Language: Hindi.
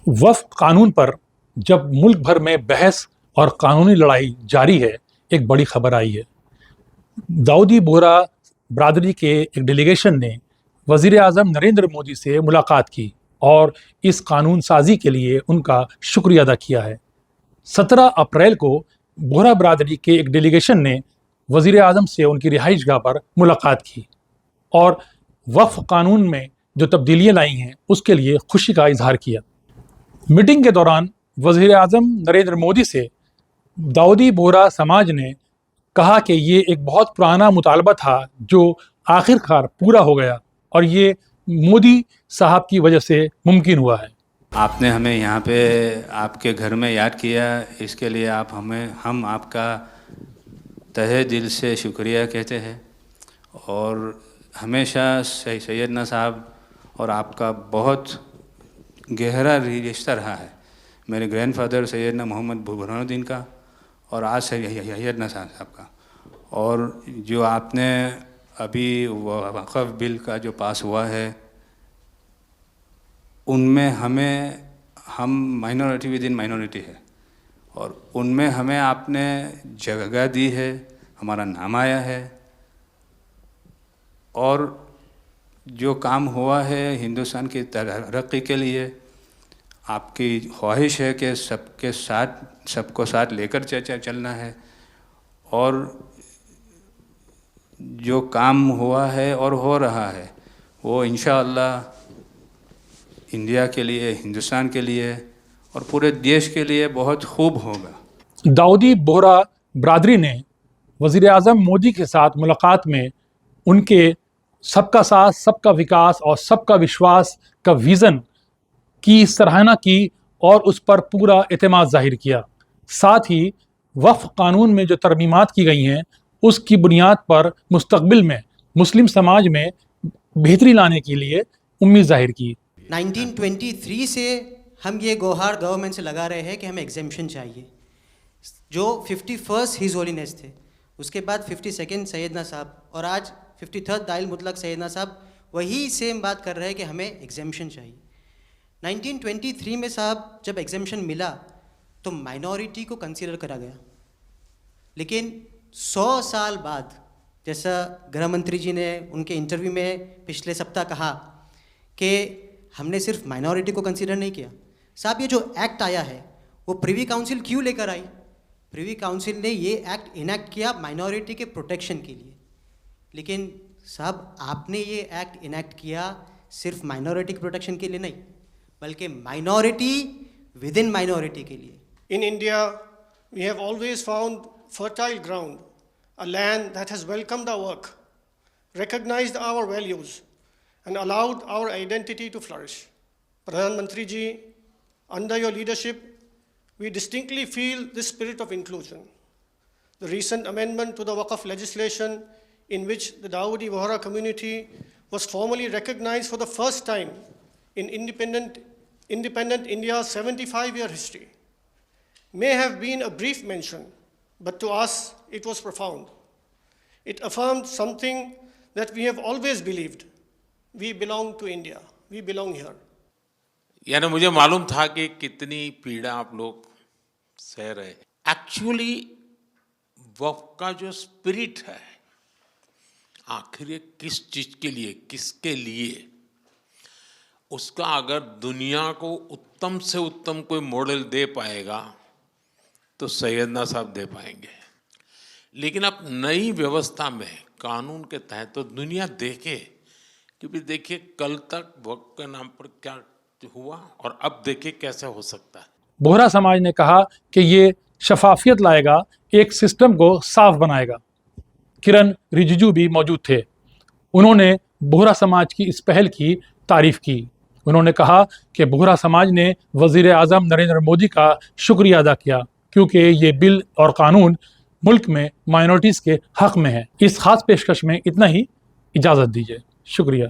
वक्फ कानून पर जब मुल्क भर में बहस और कानूनी लड़ाई जारी है, एक बड़ी खबर आई है। दाऊदी बोहरा बरादरी के एक डेलीगेशन ने वज़ीर आज़म नरेंद्र मोदी से मुलाकात की और इस कानून साजी के लिए उनका शुक्रिया अदा किया है। 17 अप्रैल को बोहरा बरादरी के एक डेलीगेशन ने वज़ीर आज़म से उनकी रिहाइशगाह पर मुलाकात की और वक्फ कानून में जो तब्दीलियाँ लाई हैं उसके लिए खुशी का इजहार किया। मीटिंग के दौरान वज़ीर आज़म नरेंद्र मोदी से दाऊदी बोहरा समाज ने कहा कि ये एक बहुत पुराना मुतालबा था जो आखिरकार पूरा हो गया और ये मोदी साहब की वजह से मुमकिन हुआ है। आपने हमें यहाँ पे आपके घर में याद किया, इसके लिए हम आपका तहे दिल से शुक्रिया कहते हैं। और हमेशा सैयदना साहब और आपका बहुत गहरा रिश्ता रहा है। मेरे ग्रैंडफादर सैयदना मोहम्मद बुरहानुद्दीन का और आज सैयदना साहब का। और जो आपने अभी वक़्फ़ बिल का जो पास हुआ है उनमें हम माइनॉरिटी विद इन माइनॉरिटी है और उनमें हमें आपने जगह दी है, हमारा नाम आया है। और जो काम हुआ है हिंदुस्तान की तरक्की के लिए, आपकी ख्वाहिश है कि सबको साथ लेकर चलना है। और जो काम हुआ है और हो रहा है वो इंशाअल्लाह इंडिया के लिए, हिंदुस्तान के लिए और पूरे देश के लिए बहुत खूब होगा। दाऊदी बोहरा बरादरी ने वज़ीर आज़म मोदी के साथ मुलाकात में उनके सबका साथ, सबका विकास और सबका विश्वास का विज़न की सराहना की और उस पर पूरा एतमाद जाहिर किया। साथ ही वक्फ कानून में जो तरमीमात की गई हैं उसकी बुनियाद पर मुस्तकबिल में मुस्लिम समाज में बेहतरी लाने के लिए उम्मीद जाहिर की। 1923 से हम ये गुहार गवर्नमेंट से लगा रहे हैं कि हमें एग्जेम्पशन चाहिए। जो 51st हिज होलीनेस थे, उसके बाद 52nd सैयदना साहब और आज 53rd दाइल मुतलक सैयदना साहब वही सेम बात कर रहे हैं कि हमें एग्जेम्पशन चाहिए। 1923 में साहब जब एग्जेम्पशन मिला तो माइनॉरिटी को कंसीडर करा गया, लेकिन 100 साल बाद, जैसा गृह मंत्री जी ने उनके इंटरव्यू में पिछले सप्ताह कहा कि हमने सिर्फ माइनॉरिटी को कंसीडर नहीं किया। साहब ये जो एक्ट आया है वो प्रिवी काउंसिल क्यों लेकर आई? प्रिवी काउंसिल ने ये एक्ट इनैक्ट किया माइनॉरिटी के प्रोटेक्शन के लिए, लेकिन साहब आपने ये एक्ट इनैक्ट किया सिर्फ माइनॉरिटी के प्रोटेक्शन के लिए नहीं, बल्कि माइनॉरिटी विद इन माइनॉरिटी के लिए। In India, we have always found fertile ground, a land that has welcomed our work, recognized our values, and allowed our identity to flourish. Pradhan Mantri ji, under your leadership, we distinctly feel this spirit of inclusion. The recent amendment to the Waqf legislation, in which the Dawoodi Bohra community was formally recognized for the first time in independent India's 75-year history, may have been a brief mention, but to us it was profound. It affirmed something that we have always believed. We belong to India. We belong here. यानी मुझे मालूम था कि कितनी पीड़ा आप लोग सह रहे। एक्चुअली वक्फ का जो स्पिरिट है, आखिर ये किस चीज के लिए, किसके लिए, उसका अगर दुनिया को उत्तम से उत्तम कोई मॉडल दे पाएगा तो सैयदना साहब दे पाएंगे। लेकिन अब नई व्यवस्था में कानून के तहत तो दुनिया देखे, क्योंकि देखिए कल तक वक्फ के नाम पर क्या हुआ और अब देखिए कैसे हो सकता है। बोहरा समाज ने कहा कि ये शफाफियत लाएगा, एक सिस्टम को साफ बनाएगा। किरण रिजिजू भी मौजूद थे। उन्होंने बोहरा समाज की इस पहल की तारीफ की। उन्होंने कहा कि बोहरा समाज ने वज़ीर आज़म नरेंद्र मोदी का शुक्रिया अदा किया क्योंकि ये बिल और कानून मुल्क में माइनॉरिटीज़ के हक़ में है। इस ख़ास पेशकश में इतना ही, इजाज़त दीजिए। शुक्रिया।